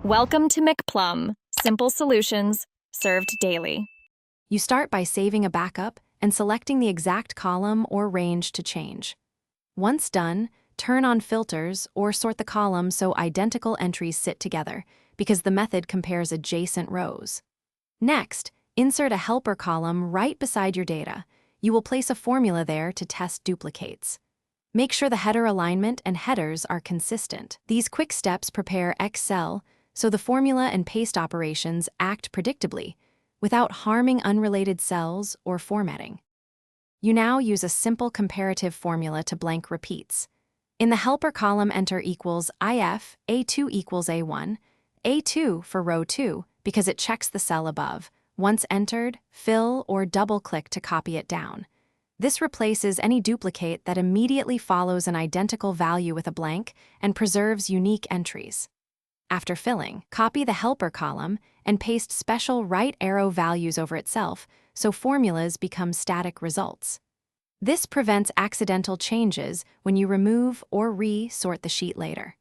Welcome to McPlum, simple solutions served daily. You start by saving a backup and selecting the exact column or range to change. Once done, turn on filters or sort the column so identical entries sit together, because the method compares adjacent rows. Next, insert a helper column right beside your data. You will place a formula there to test duplicates. Make sure the header alignment and headers are consistent. These quick steps prepare Excel so the formula and paste operations act predictably, without harming unrelated cells or formatting. You now use a simple comparative formula to blank repeats. In the helper column, enter equals IF, A2 equals A1, A2 for row 2 because it checks the cell above. Once entered, fill or double-click to copy it down. This replaces any duplicate that immediately follows an identical value with a blank and preserves unique entries. After filling, copy the helper column and paste special right arrow values over itself so formulas become static results. This prevents accidental changes when you remove or re-sort the sheet later.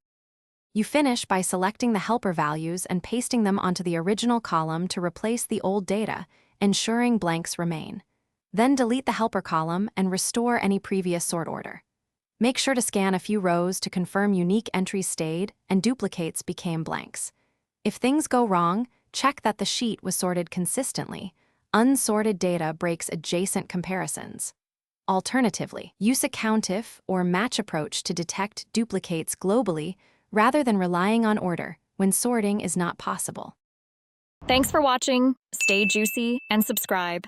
You finish by selecting the helper values and pasting them onto the original column to replace the old data, ensuring blanks remain. Then delete the helper column and restore any previous sort order. Make sure to scan a few rows to confirm unique entries stayed and duplicates became blanks. If things go wrong, check that the sheet was sorted consistently. Unsorted data breaks adjacent comparisons. Alternatively, use a countif or match approach to detect duplicates globally rather than relying on order when sorting is not possible. Thanks for watching. Stay juicy and subscribe.